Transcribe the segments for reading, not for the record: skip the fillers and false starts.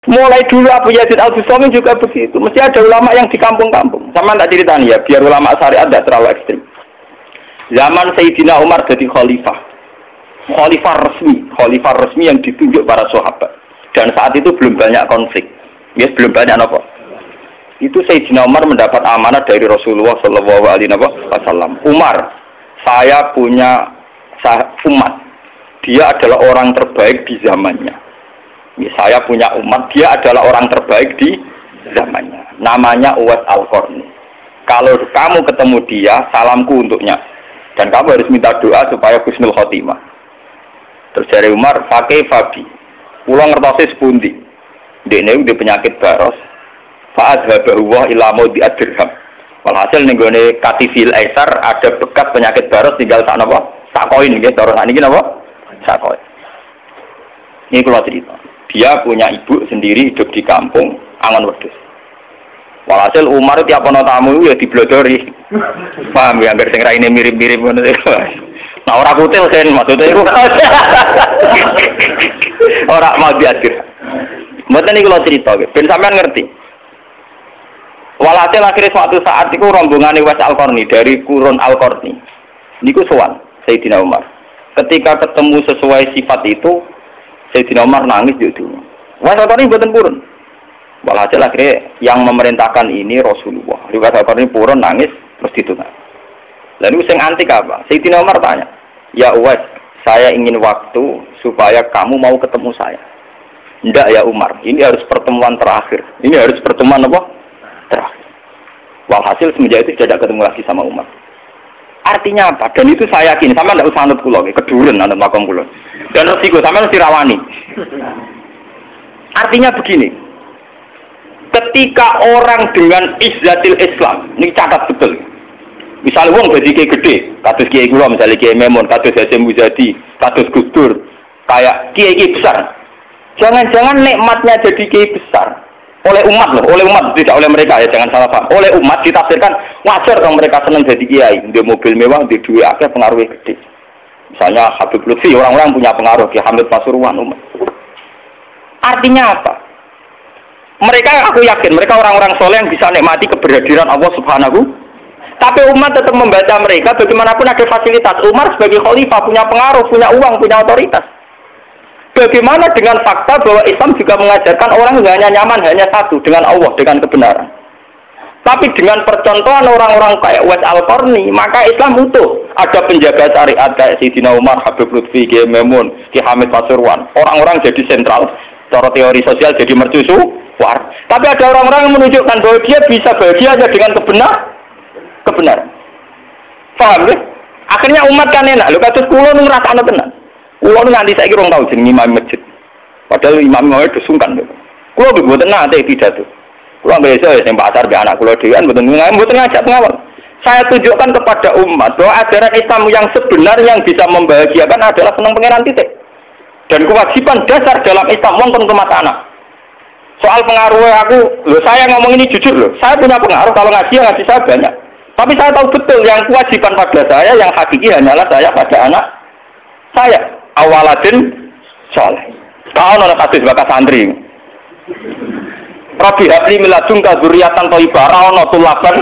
Mulai dulu Abu Yazid Al-Bustami juga begitu. Mesti ada ulama yang di kampung-kampung. Sama tak ceritanya ya, biar ulama syariat tidak terlalu ekstrim. Zaman Sayyidina Umar jadi khalifah. Khalifah resmi yang ditunjuk para sahabat. Dan saat itu belum banyak konflik. Ya, belum banyak apa. Itu Sayyidina Umar mendapat amanah dari Rasulullah SAW. Umar, saya punya umat. Dia adalah orang terbaik di zamannya. Saya punya umat, dia adalah orang terbaik di zamannya. Namanya Uwais Al-Qarni. Kalau kamu ketemu dia, salamku untuknya. Dan kamu harus minta doa supaya husnul khotimah. Terus dari Umar, pakai Fabi. Pulang ngertosis pundi. Dia udah penyakit baros. Fa'adhabahu wa ila maudi ad-dirham. Walhasil nenggone katifil aisar ada bekas penyakit baros tinggal sak napa? Sak koin nggih, cara sakniki napa? Sak koin. Ini kula cerita. Dia punya ibu sendiri hidup di kampung Angon Wedhus. Walhasil Umar tiap ana tamu ya diblodori. Paham ya, anggere sing raine mirip-mirip ngono. Nah ora kutil sen maksudnya iku. Ora mau diatur. Mboten iki kula cerita nggih, ben sampean ngerti. Walhasil akhirnya suatu saat itu rombongan Uwais Al-Qarni dari Qurun Al-Qarni. Niku sowan Sayyidina Umar. Ketika ketemu sesuai sifat itu, Sayyidina Umar nangis jujur. Uwais Al-Qarni mboten purun. Walhasil akhirnya yang memerintahkan ini Rasulullah. Uwais Al-Qarni purun nangis terus ditunggak. Lalu sing antik apa? Sayyidina Umar tanya, "Ya Uwais, saya ingin waktu supaya kamu mau ketemu saya." "Ndak ya Umar, ini harus pertemuan terakhir. Ini harus pertemuan apa? Terakhir." Walhasil semenjak itu tidak ketemu lagi sama Umar. Artinya apa? Dan itu saya yakin, sama tidak usah anut kula, keduren anut makom kula. Dan resiko sama mesti rawani. Artinya begini, ketika orang dengan izzatil Islam, ini catat betul. Misalnya wong jadi kiai gede, kados kiai kula misalnya Kiai Memun, kados Hasyim Muzadi, kados Gus Dur, kayak kiai besar. Jangan-jangan nikmatnya jadi kiai besar oleh umat loh, oleh umat tidak oleh mereka ya, jangan salah paham. Oleh umat ditafsirkan wajar kalau mereka senang jadi kiai, dia mobil mewah, dia duit akeh, pengaruhnya gede. Misalnya Habib Lutfi, orang-orang punya pengaruh, Ki Hamid Pasuruan umat. Artinya apa? Mereka, aku yakin mereka orang-orang soleh yang bisa nikmati keberhadiran Allah Subhanahu. Tapi umat tetap membaca mereka, bagaimanapun ada fasilitas. Umar sebagai khalifah punya pengaruh, punya uang, punya otoritas. Bagaimana dengan fakta bahwa Islam juga mengajarkan orang hanya nyaman hanya satu, dengan Allah, dengan kebenaran. Tapi dengan percontohan orang-orang kayak Uwais Al-Qarni, maka Islam utuh. Ada penjaga syariat kayak Sayyidina Umar, Habib Lutfi, Kiai Memun, Ki Hamid Pasuruan. Orang-orang jadi sentral, cara teori sosial jadi mercusuar. Tapi ada orang-orang yang menunjukkan bahwa dia bisa bahagia aja dengan kebenaran. Paham ya? Akhirnya umat kan enak. Lho kados kula nu ngrasakno tenan. Kulo nganti saiki rong tau jeneng imam masjid. Padahal imam itu sungkan lho. Kulo mboten nate pidato. Kulo biasa ya sing pasar be anak kulo dhewean mboten ngajak ngawal. Saya tunjukkan kepada umat bahwa ajaran Islam yang sebenarnya yang bisa membahagiakan adalah senang pangeran titik. Dan kewajiban dasar dalam Islam wong kon kemat anak. Soal pengaruh aku, lho saya ngomong ini jujur lho. Saya punya pengaruh kalau ngaji saya banyak. Tapi saya tahu betul yang kewajiban pada saya yang hakiki hanyalah saya pada anak saya. Awaladin soleh. Kau nona kasus bakas santri. Rabbi habli miladun kadzurriatan thayyibah. Ora ono tulaban.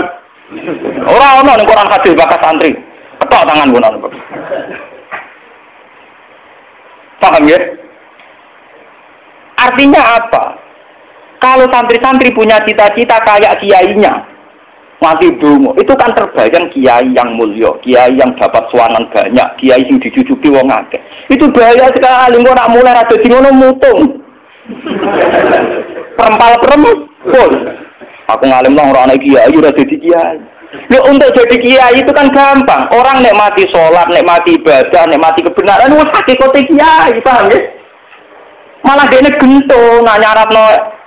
Ora ono ning Quran kasus bakas santri. Ketok tangan guna. Paham ya? Artinya apa? Kalau santri-santri punya cita-cita kayak kiainya, mati dungo, itu kan terbayang kiai yang mulia, kiai yang dapat suanan banyak, kiai yang dicucuki wong akeh. Itu bahaya sekali, kok nak mulai rada di ngono mutung. Perempal-perempul. Aku ngalim lah orang kiai udah jadi kiai. Loh, untuk jadi kiai itu kan gampang. Orang nikmati sholat, nikmati ibadah, nikmati kebenaran, wis hakikate kiai, paham ya? Malah dene gento, nak nyarapno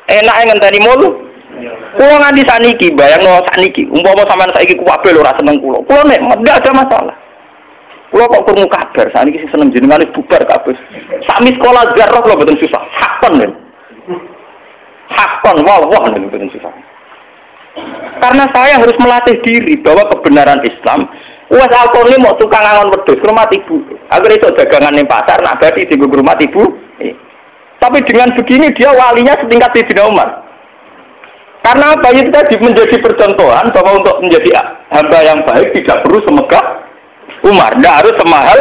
enake ngenteni mulu. Kulo nganti saniki, bayangno saniki, umpama sampean saiki kuwabe lho ora seneng kulo. Kulo nek ndak ada masalah. Kulo kok krungu kabar saniki sing seneng jenengane bubar kabeh. Sami sekolah garok lho mboten susah. Hakon lho. Hakon wah mboten susah. Karena saya harus melatih diri bahwa kebenaran Islam. Uwais Al-Qarni mau tukang angon wedhus rumah ibu. Agar iso dagangan ning pasar nak berarti di rumah ibu. Tapi dengan begini dia walinya setingkat Sayyidina Umar. Karena apa? Itu tadi menjadi percontohan bahwa untuk menjadi hamba yang baik tidak perlu semegah Umar, tidak harus semahal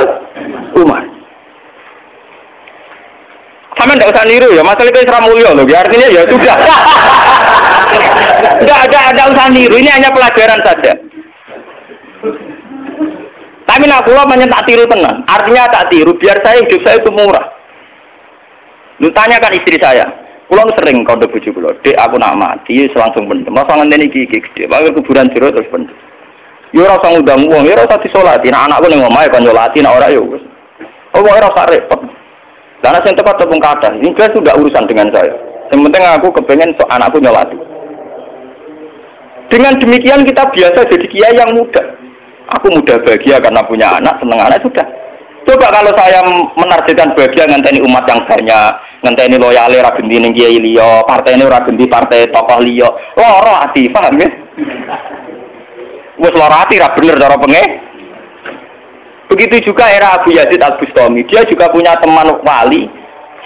Umar. Sama tidak usah niru ya, masalah itu Isra Mulyo loh, artinya ya sudah. Tidak usah niru, ini hanya pelajaran saja. Tapi nak kula tak tiru tenan. Artinya tak tiru, biar saya hidup saya itu murah. Lu tanyakan istri saya. Kula sering kode bojo kula, "Dek, aku nak mati langsung pendem. Masa ngenteni iki gede. Wae kuburan jero terus pendem." Yo ora usah ngundang wong, yo ora usah disolati. Nek anakku ning omahe kon nyolati, nek ora yo wis. Oh, ora usah repot. Karena sing tepat tepung kadah. Ini sudah urusan dengan saya. Yang penting aku kepengen anakku nyolati. Dengan demikian kita biasa jadi kiai yang muda. Aku mudah bahagia karena punya anak, seneng anak sudah. Coba kalau saya menargetkan bahagia ngenteni umat yang banyak, ngenteni loyale ra genti ning kiai liya, partene ora genti partai tokoh liya. Loro ati, paham ya? Wes loro ati ra bener cara penge. Begitu juga era Abu Yazid Al-Bustami, dia juga punya teman wali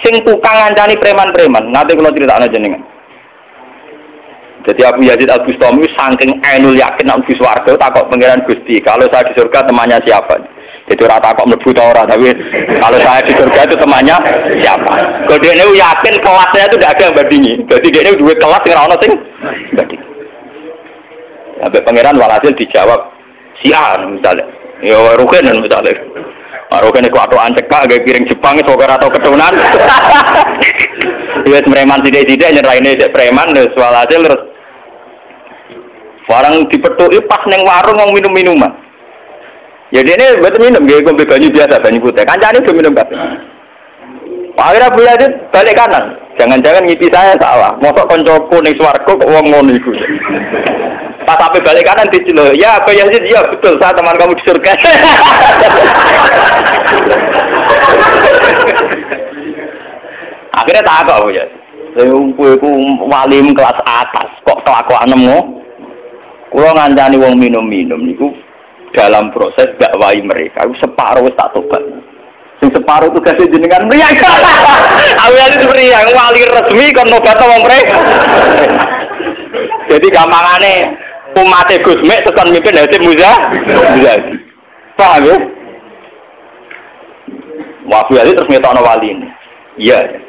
sing tukang ngancani preman-preman. Nanti kalau critakno jenengan. Jadi Abu Yazid Al-Bustami saking ainul yakin nek mlebu swarga takok pangeran Gusti, kalau saya di surga temannya siapa? Jadi ora takok mlebu ta ora, tapi kalau saya di surga itu temannya siapa? Kalau dia yakin kelasnya itu tidak ada yang bandingi. Jadi dia ini dua kelas yang ora ono sing banding. Sampai pangeran walhasil dijawab si A misalnya. Ya Ruken misalnya. Ruken iku atokan cekak gawe piring Jepang iso ora tau ketunan. Wis preman sithik-sithik nyeraine cek preman wis walhasil terus barang dipethuki pas ning warung wong minum-minuman. Ya dene mboten minum nggih kombe banyu biasa, banyu putih. Kancane do minum kabeh. Akhirnya Abu Yazid balik kanan. Jangan-jangan ngipi saya salah. Mosok koncoku ning swarga kok wong ngono iku. Pas sampai balik kanan diceluk. Ya Abu Yazid, ya betul, saya teman kamu di surga. Akhirnya tak kok ya. Saya iku wali kelas atas kok kelakuanmu. Kulo ngancani wong minum-minum niku dalam proses dakwai mereka. Aku separuh wis tak tobat. Sing separuh tugas jenengan mriyang. Aku ya mriyang wali resmi kon nobat wong mereka. Jadi gampangane umat Gus Mek tekan mimpin Hasim Muzadi. Paham ya? Wafu ya terus ngetokno wali ini. Iya.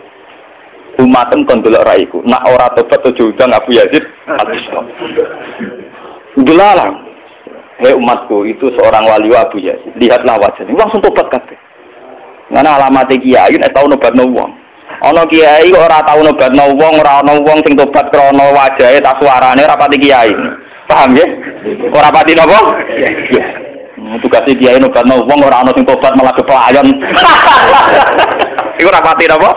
Umatem kon delok ra iku. Nak ora tobat aja udang Abu Yazid Al-Bustami. Delalang. Hei umatku, itu seorang wali Abu Yazid. Lihatlah wajahnya. Langsung tobat kabeh. Ngene alamate kiai nek tau nobatno wong. Ana kiai kok ora tau nobatno wong, ora ana wong sing tobat krana wajahe ta suarane ora pati kiai. Paham ya? Ora pati napa? Tugas kiai nobatno wong ora ana sing tobat malah kepelayan. Iku ora pati napa?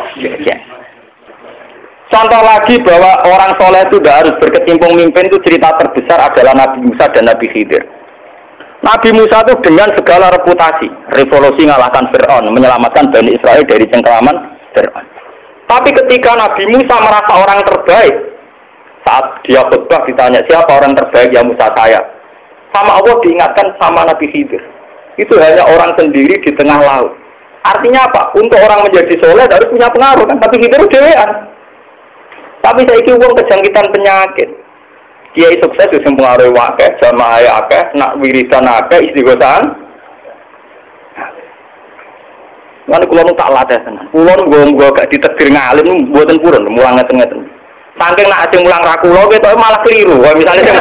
Contoh lagi bahwa orang soleh itu tidak harus berkecimpung mimpin itu cerita terbesar adalah Nabi Musa dan Nabi Khidir. Nabi Musa itu dengan segala reputasi, revolusi mengalahkan Fir'aun, menyelamatkan Bani Israel dari cengkeraman Fir'aun. Tapi ketika Nabi Musa merasa orang terbaik, saat dia khutbah ditanya siapa orang terbaik, ya Musa saya. Sama Allah diingatkan sama Nabi Khidir. Itu hanya orang sendiri di tengah laut. Artinya apa? Untuk orang menjadi soleh harus punya pengaruh kan? Tapi Khidir dewean. Tapi saya kira uang kejangkitan penyakit. Kiai sukses itu mempengaruhi wakil, jamaah akeh, nak wiridan akeh, istighosaan. Mana kulon tak latih tenan. Kulon gue gak ditetir ngalim, buatan purun, mulang ngeten-ngeten. Saking nak asing mulang rakulo, gitu malah keliru. Misalnya,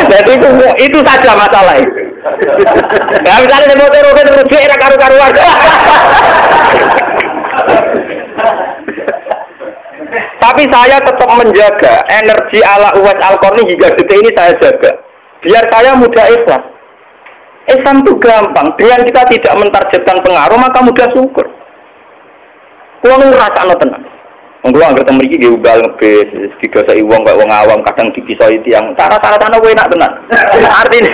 jadi itu saja masalah. Ya misalnya saya mau terusin rujuk, era karu-karuan. Tapi saya tetap menjaga energi ala Uwais Al-Qarni hingga detik ini saya jaga. Biar saya mudah ikhlas. Islam itu gampang. Dengan kita tidak mentargetkan pengaruh, maka mudah syukur. Kulo ngrasakno tenan. Wong kulo anggere mriki nggih ubal ngebis, digoseki wong kok wong awam kadang dipisoi tiyang. Cara-carane kowe enak tenan. Artine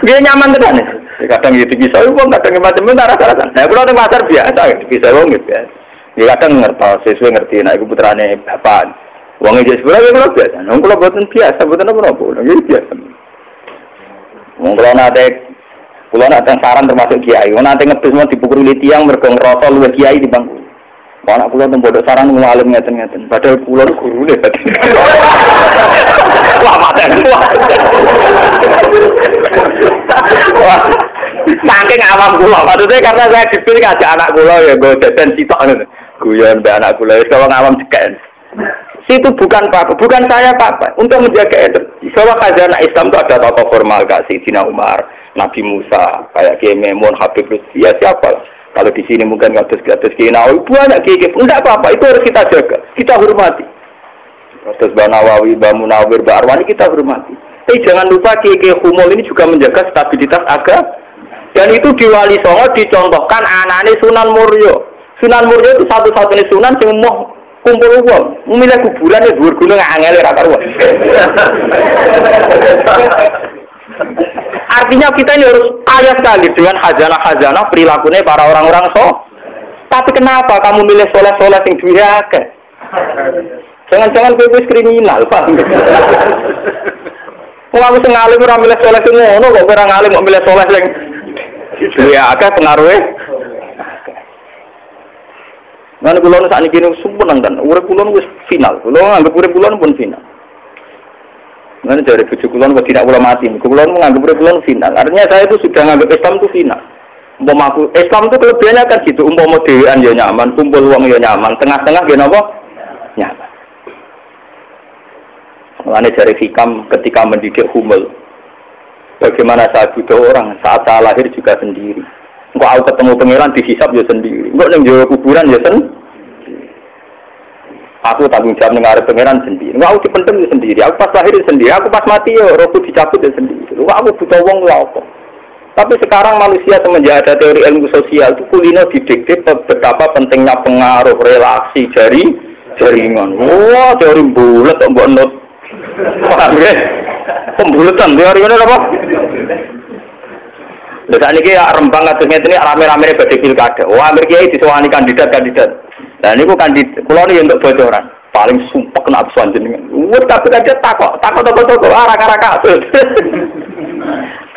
nggih nyaman tenan. Kadang dipisoi wong, kadang macam-macam cara-carane. Nah, kulo teng pasar biasa dipisoi wong nggih biasa. Ya kadang ngertos, sesuai ngerti, nah itu putrane bapak. Uangnya jadi sebelah, ya kalau biasa. Wong kalau buatan biasa, buatan apa-apa, ya biasa. Wong kalau nanti saran termasuk kiai, wong nanti ngebis mau dipukul tiang, mereka ngerosol luar kiai di bangku. Anak kula teng pondok sarang ngalim ngeten-ngeten. Padahal kula gurune tadi. Wah, maten. Wah. Saking awam kula, maksudnya karena saya dipilih ngajak anak kula ya nggo dadan sitok ngono. Guyon mbek anak kula wis wong awam cekek. Situ bukan saya Pak. Untuk menjaga itu. Bahwa khazanah Islam itu ada tokoh formal Kak Sayyidina Umar, Nabi Musa, kayak Kiai Memun, Habib Lutfi, ya siapa? Kalau di sini mungkin ngatus Kiai Nawawi, banyak Kiai. Enggak apa-apa, itu harus kita jaga, kita hormati. Terus Mbak Nawawi, Mbak Munawir, Mbak Arwani kita hormati. Tapi jangan lupa Kiai Humul ini juga menjaga stabilitas agama. Dan itu di Wali Songo dicontohkan anaknya Sunan Muryo. Sunan Muryo itu satu-satunya sunan yang mau kumpul uang, memilih kuburan ya dhuwur gunung angel ra karuan. Artinya kita ini harus kaya sekali dengan khazanah-khazanah perilakunya para orang-orang Tapi kenapa kamu milih soleh-soleh yang duwe akeh? Jangan-jangan kowe wis kriminal, Pak. Wong aku sing ngalim ora milih soleh sing ngono kok ora ngalim kok milih soleh sing duwe akeh pengaruhe. Mana kulon saat ini kini sempurna kan, urip kulon wis final, kulon anggap urip kulon pun final. Mana dari bujuk kulon tidak kulon mati, kulon menganggap urip kulon final. Artinya saya itu sudah menganggap Islam itu final. Umpama Islam itu kelebihannya kan gitu, umpama dewan ya nyaman, kumpul uang ya nyaman, tengah-tengah ya apa? Nyaman. Mana dari hikam ketika mendidik Humul, bagaimana saya butuh orang saat saya lahir juga sendiri. Kok aku ketemu pangeran dihisab ya sendiri. Kok nang jero kuburan ya sendiri. Aku tanggung jawab nang arep pangeran sendiri. Kok aku dipendem ya sendiri. Aku pas lahir sendiri, aku pas mati ya rohku dicabut ya sendiri. Kok aku butuh wong lho apa. Tapi sekarang manusia semenjak ada teori ilmu sosial itu kulino didikte betapa pentingnya pengaruh relasi jaringan. Wah, teori bulat kok mbok not. Paham ya? Pembulatan teori ngene apa? Lha sakniki Rembang kados ngeten iki rame-rame badhe pilkada. Wah, Amerika iki disowani kandidat. Lah niku kandidat kula niki untuk bocoran. Paling sumpek kena absuan jenengan. Wes kabeh kandidat takok arah-arah kasus.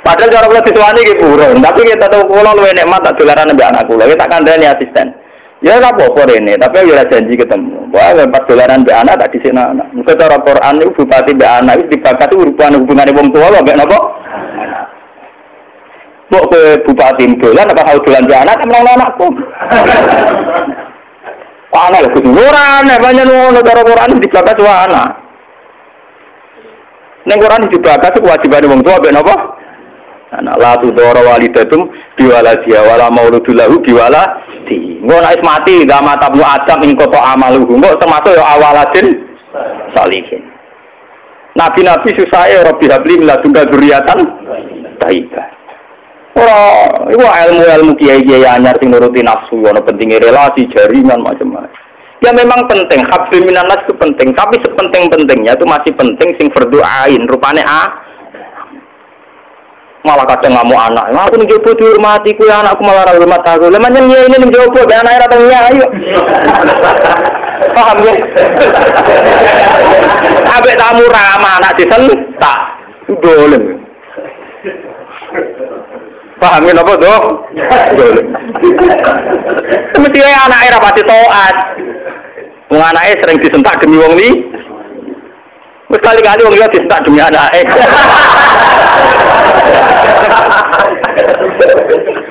Padahal cara kula disowani iki buron, tapi kita tahu kula luwih nikmat tak dolaran mbek anak kula. Kita tak kandhani asisten. Ya ora apa-apa rene, tapi ya ora janji ketemu. Wah, pas dolaran mbek anak tak dhisik anak. Muga cara Quran niku bupati mbek anak iki dibakat hubungane wong tuwa mbek napa? Kok ke bupati dolan apa kau dolan di anak temen anakku. Panas lho kuduran banyak ngono cara Quran dibakas wa anak. Ning Quran dibakas kewajibane wong tua ben apa? Anak la tudara walidatum biwaladiha wala mauludul lahu biwaladi. Engko nek mati gak mata bu Adam ing kota amaluhu. Engko termasuk ya awaladin salihin. Nabi-nabi susah ya Rabbi habli min ladunka dzurriatan thayyibah. Ora, itu ilmu kiai-kiai anyar sing nuruti nafsu, ono pentingnya relasi, jaringan macam-macam. Ya memang penting, habl minan nas itu penting, tapi sepenting-pentingnya itu masih penting sing fardhu ain, rupane malah kadang ngamuk anak. Aku ning jowo dihormati kuwi anakku malah ora hormat aku. Lah menyang ini ning jowo ben anake ora tau ayo. Paham ya? Ambek tamu ramah anak disentak. Dolen. Paham apa toh? Mesti anake ra pati taat. Wong anake sering disentak demi wong li. Wis kali-kali wong liya disentak demi anake.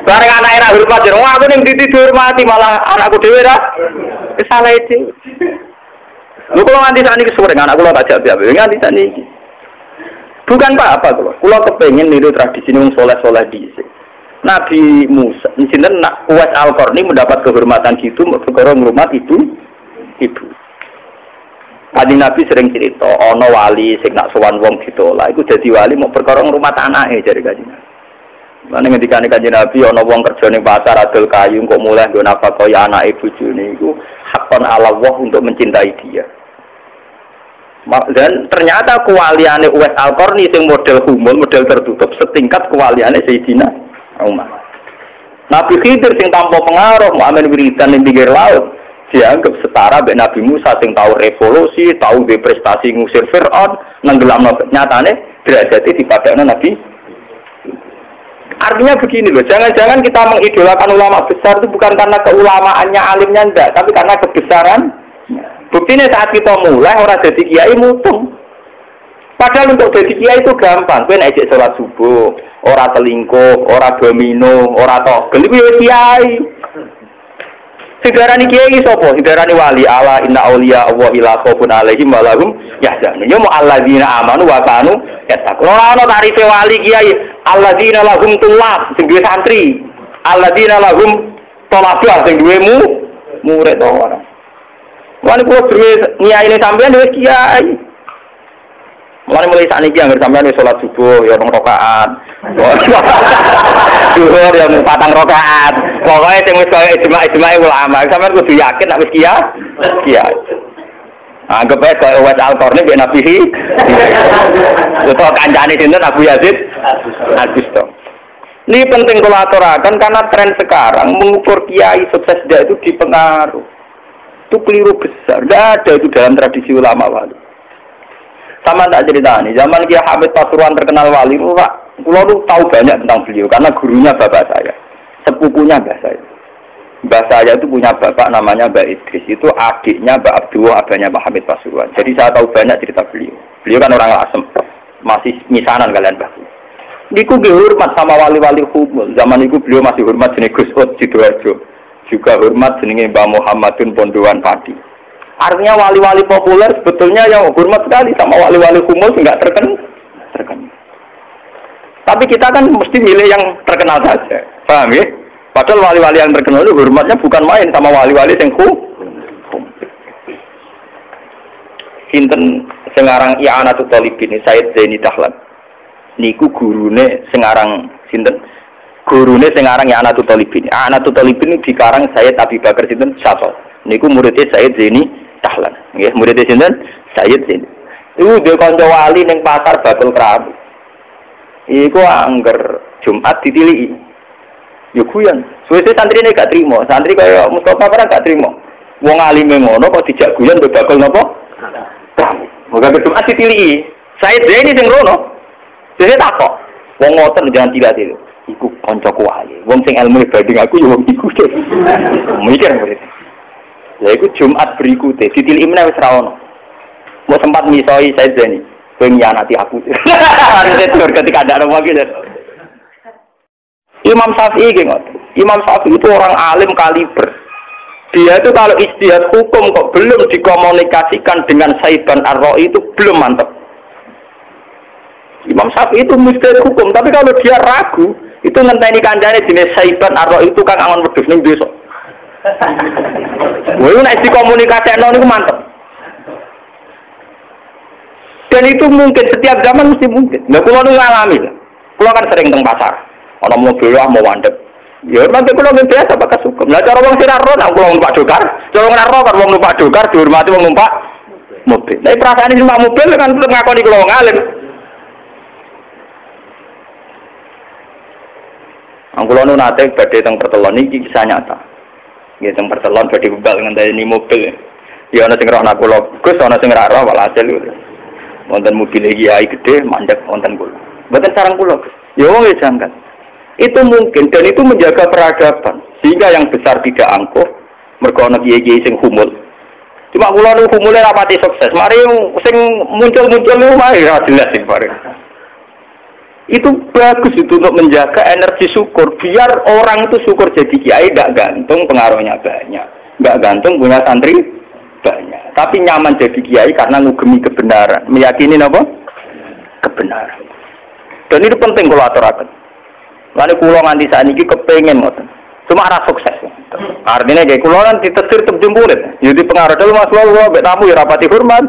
Bareng anake ra hormat, wong aku ning titi dihormati malah anakku dhewe ra salah iki. Lho kula nganti sakniki sore anakku lho tak jawab nganti sakniki. Bukan apa-apa kula. Kula kepengin niru tradisi wong saleh-saleh dhisik. Nabi Musa, sinten Uwais Al-Qarni mendapat kehormatan gitu perkara ngrumat ibu. Kanjeng Nabi sering cerita, ana wali sing nak sowan wong ditolak iku dadi wali mau perkara ngrumat anake jare Kanjeng Nabi. Lan ngendikane Kanjeng Nabi ana wong kerja ning pasar adol kayu kok mulai nggo nafkah ya anake bojone iku hakon ala Allah untuk mencintai dia. Dan ternyata kewaliane Uwais Al-Qarni sing model humul, model tertutup setingkat kewaliane Sayyidina Umar. Nabi Khidir sing tanpa pengaruh Muhammad wiridan ning pinggir laut dianggap setara mbek Nabi Musa sing tahu revolusi, tahu prestasi ngusir Firaun, nenggelamno nyatane derajate dipadakno Nabi. Artinya begini loh, jangan-jangan kita mengidolakan ulama besar itu bukan karena keulamaannya, alimnya enggak, tapi karena kebesaran. Buktinya saat kita mulai orang jadi kiai mutung. Padahal untuk jadi kiai itu gampang. Kowe nek sholat subuh, ora selingkuh, ora domino, ora togel iku ya kiai. Sigarani kiai sapa? Sigarani wali ala inna auliya Allah ila khaufun alaihim wa lahum yahzanun. Ya mu alladzina amanu wa kanu yattaqun. Ora ana tarife wali kiai. Alladzina lahum tulab sing duwe santri. Alladzina lahum thalabah sing duwe murid ora. Wali kulo duwe nyaine sampean wis kiai. Mulai sakniki anggere sampean wis salat subuh ya 2 rakaat. Zuhur ya 4 rakaat. Pokoke sing wis kaya ijma' ulama, sampean kudu yakin nek wis kiai. Anggap ae kaya wis Al-Qarni ben Nabi. Utawa kancane sinten Abu Yazid Al-Bustami. Ini penting kalau aturakan karena tren sekarang mengukur kiai sukses dia itu dipengaruh. Itu keliru besar. Tidak ada itu dalam tradisi ulama wali. Sama tak cerita nih, zaman Kiai Hamid Pasuruan terkenal wali, Pak, pulau lu tahu banyak tentang beliau karena gurunya bapak saya, sepupunya mbah saya. Mbah saya itu punya bapak namanya Mbak Idris, itu adiknya Mbak Abdullah, abahnya Pak Hamid Pasuruan. Jadi saya tahu banyak cerita beliau. Beliau kan orang Lasem, masih misanan kalian Mbah. Niku hormat sama wali-wali humul. Zaman itu beliau masih hormat jenis Gus Ud Sidoarjo, juga hormat jenis Mbah Muhammadun Pondowan Padi. Artinya wali-wali populer sebetulnya yang hormat sekali sama wali-wali humul enggak terkenal. Tapi kita kan mesti milih yang terkenal saja. Paham ya? Padahal wali-wali yang terkenal itu hormatnya bukan main sama wali-wali yang Sinten sengarang I'anatul Talibin Said Zaini Dahlan. Niku gurune sengarang sinten? Gurune sengarang I'anatul Talibin. I'anatul Talibin dikarang Said Abi Bakar sinten Syatol. Niku muridnya Said Zaini Dahlan, nggih murid sinten Sayyid Zain. Iku dhe kanca wali ning pasar Bakul Kerabu. Iku angger Jumat ditiliki. Yo guyon. Suwe-suwe santrine gak trimo, santri kaya Mustofa ora gak trimo. Wong alime ngono kok dijak guyon mbek bakul napa? Moga Jumat ditiliki. Sayyid Zain sing rono. Dene takok. Wong ngoten jangan tiga-tiga. Iku kancaku wali. Wong sing ilmu banding aku yo wong iku. Mikir murid. Ya itu Jumat berikutnya, ditilih imna wis ra ono. Mau sempat misoi saya Zeni, pengkhianati aku. Ketika ada orang lagi. Imam Syafi'i gengot. Imam Syafi'i itu orang alim kaliber. Dia itu kalau ijtihad hukum kok belum dikomunikasikan dengan Saiban Ar-Ra'i itu belum mantap. Imam Syafi'i itu mujtahid hukum, tapi kalau dia ragu, itu ngenteni kancane jenis Saiban Ar-Ra'i itu kan angon wedhus ning desa. Wah, nek dikomunikasikan niku mantep. Dan itu mungkin setiap zaman mesti mungkin. Nah, kula nu ngalami. Kula kan sering teng pasar. Ana mobil mau mandek. Ya, nanti kula biasa pakai sukem. Lah cara wong sira ro nang kula numpak dokar. Cara ora ro kan wong numpak dokar dihormati wong numpak mobil. Tapi perasaan ini numpak mobil kan tetep ngakoni kula wong alim. Kula nu nate badhe teng pertelon iki kisah nyata. Nggih teng pertelon badhe bebal ngenteni mobil. Ya ana sing roh nak kula, Gus ana sing ra roh walhasil. Wonten mobil kiai gede mandek wonten kula. Mboten sareng kula, Gus. Ya wong jangkat. Itu mungkin dan itu menjaga peradaban sehingga yang besar tidak angkuh mergo ana kiai-kiai sing humul. Cuma kula nu humule ra pati sukses. Mari sing muncul-muncul niku mari ra jelas sing bareng. Itu bagus itu untuk menjaga energi syukur biar orang itu syukur jadi kiai tidak gantung pengaruhnya banyak, nggak gantung punya santri banyak, tapi nyaman jadi kiai karena ngugemi kebenaran, meyakini apa? Kebenaran. Dan itu penting kalau aturaken. Lalu kulo nganti saniki kepengen ngoten. Cuma arah sukses. Artinya kayak kulo kan ditetir terjempurit. Jadi pengaruh dulu Mas kulo mbek tamu ya rapati hormat.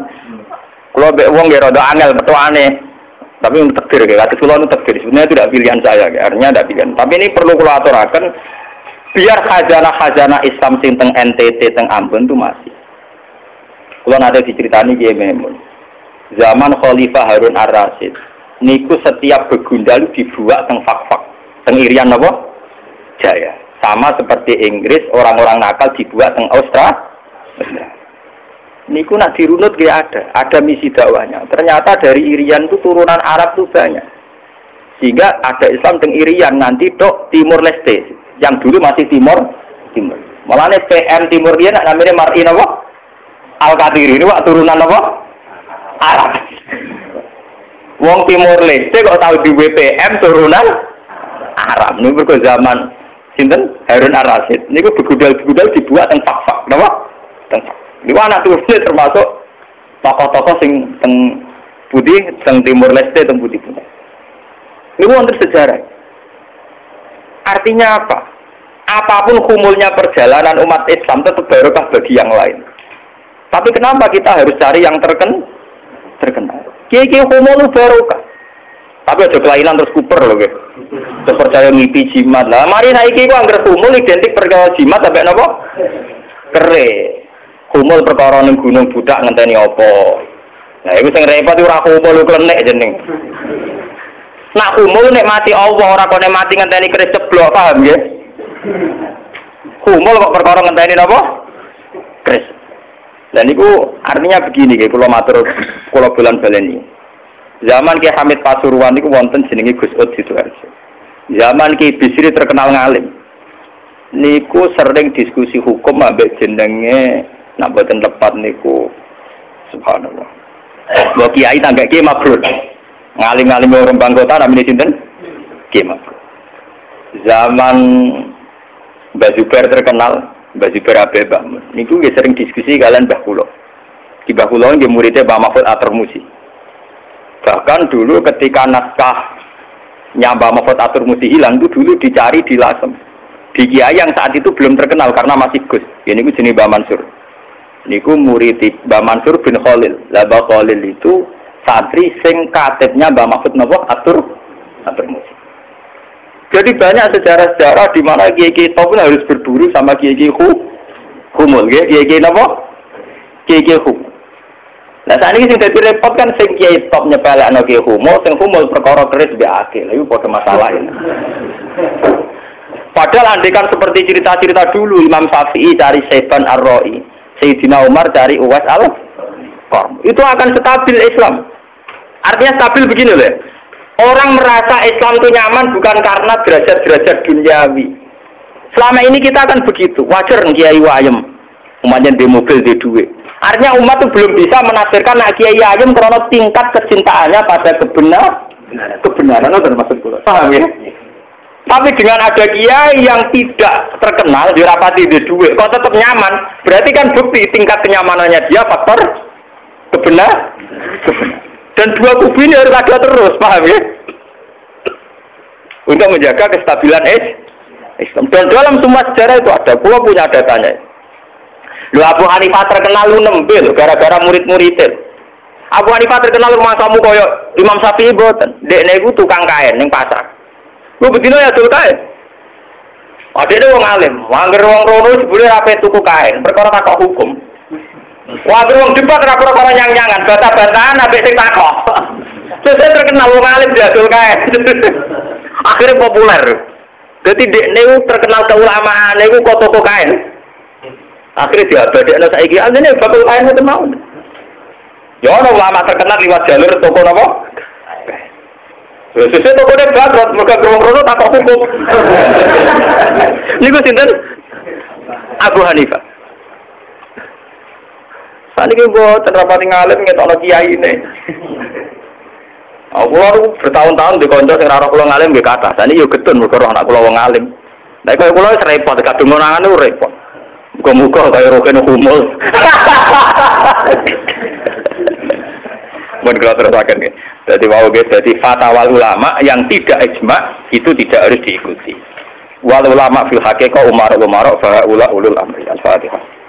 Kulo mbek wong ya rada angel petuane. Tapi untuk takdir, kata Sula itu takdir. Sebenarnya itu tidak pilihan saya, artinya tidak pilihan. Tapi ini perlu kalau aturakan, biar khazanah Islam sing teng NTT, teng Ambon itu masih. Kalau nanti diceritani Kiai Maimun, zaman Khalifah Harun Ar-Rasyid, niku setiap begundal dibuat teng fak-fak, teng Irian apa? Jaya. Sama seperti Inggris, orang-orang nakal dibuat teng Australia. Niku nak dirunut gak ada misi dakwahnya. Ternyata dari Irian itu turunan Arab tuh banyak. Sehingga ada Islam teng Irian nanti dok Timur Leste, yang dulu masih Timur. Malahnya PM Timur dia namanya Mar'in apa? Al-Qadiri ini wak turunan apa? Arab. Wong Timur Leste kok tahu di WPM turunan Arab. Ini berko zaman sinten Harun Ar-Rasyid. Ini begudal dibuat teng fak-fak, napa? Teng. Ini anak turunnya termasuk tokoh-tokoh sing teng putih, teng Timur Leste, teng putih. Ini wonten sejarah. Artinya apa? Apapun kumulnya perjalanan umat Islam tetap barokah bagi yang lain. Tapi kenapa kita harus cari yang terkenal? Kiai kumul barokah. Tapi ada kelainan terus kuper loh, guys. Terus percaya ngipi jimat lah. Mari saiki ku anggar kumul identik perkara jimat sampai napa? Kere. Kumul perkara ning gunung budak ngenteni apa? Nah, iku sing repot ora kumul klenek jeneng. Nak kumul nek mati Allah ora kok nek mati ngenteni keris ceblok, paham nggih? Kumul kok perkara ngenteni napa? Keris. Dan itu artinya begini, kalau matur, kalau bulan baleni. Zaman Ki Hamid Pasuruan itu wonten jenenge Gus Ud Sidoarjo. Zaman Ki Bisri terkenal ngalim. Niku sering diskusi hukum ambek jenenge nak boten tepat niku subhanallah. Mbok kiai tangga Ki Mabrur. Ngalim-ngalim orang Bangkota namine sinten? Ki Mabrur. Zaman Mbah Zubair terkenal Mbah Zubair Abe Bakmun. Niku nggih sering diskusi kalian Mbah Kula. Di Mbah Kula nggih muridé Mbah Mahfud At-Tirmuzi. Bahkan dulu ketika naskah Mbah Mahfud At-Tirmuzi hilang itu dulu dicari di Lasem. Di kiai yang saat itu belum terkenal karena masih Gus. Ya niku jenenge Mbah Mansur. Niku murid Mbah Mansur bin Khalil. Lah Mbah Khalil itu santri sing katibnya Mbah Mahfud napa At-Tirmuzi. Jadi banyak sejarah-sejarah di mana kiai-kiai top harus berburu sama kiai-kiai humul, kiai-kiai napa? Kiai-kiai humul. Nah saat ini sing dadi repot kan sing kiai top nyepelekno kiai humul, sing humul perkara keris mbek akil. Iku padha masalah ini. Padahal andekan seperti cerita-cerita dulu Imam Syafi'i cari Saiban Ar-Ra'i, Sayyidina Umar cari Uwais Al-Qarni. Itu akan stabil Islam. Artinya stabil begini loh. Orang merasa Islam itu nyaman bukan karena derajat-derajat duniawi. Selama ini kita akan begitu. Wajar kiai wayem, umatnya di mobil di duit. Artinya umat itu belum bisa menafsirkan nak kiai ayem karena tingkat kecintaannya pada kebenaran itu termasuk pula. Paham ya? Tapi dengan ada kiai yang tidak terkenal dirapati di duit, kok tetap nyaman. Berarti kan bukti tingkat kenyamanannya dia faktor kebenaran. Dan dua kubu ini harus ada terus, paham ya? Untuk menjaga kestabilan Islam. Dan dalam semua sejarah itu ada, gua punya datanya. Lu Abu Hanifah terkenal lu nembil gara-gara murid-muridnya. Abu Hanifah terkenal rumah kamu koyo Imam Syafi'i boten. Dekne iku tukang kain ning pasar. Lu bedino ya dul kain. Adene wong alim, angger wong rono jebule rape tuku kain, perkara takok hukum. Wah, wong debat ora perkara nyang-nyangan, bantah-bantahan ambek sing takok. Terus terkenal wong alim jadul kae. Akhirnya populer. Dadi dekne terkenal keulamaan niku kok toko kain. Akhirnya diabadekno saiki asline bakul kain ngoten mau. Ya ono ulama terkenal liwat jalur toko napa? Sesuk toko ne bangkrut mergo wong-wong takok hukum. Niku sinten? Abu Hanifah. Tadi kan gue terdapat ngalim ngetokno kiai ini. Aku lalu bertahun-tahun di konco sing raro kula ngalim nggih kathah. Tadi yo getun mergo anak kula wong ngalim. Nek kaya kula wis repot kadung ngonangan niku repot. Muga-muga kaya roken humul. Mun kula terusaken nggih. Dadi wau nggih dadi fatwa ulama yang tidak ijma itu tidak harus diikuti. Wal ulama fil haqiqah umar fa ulul amri. Al-Fatihah.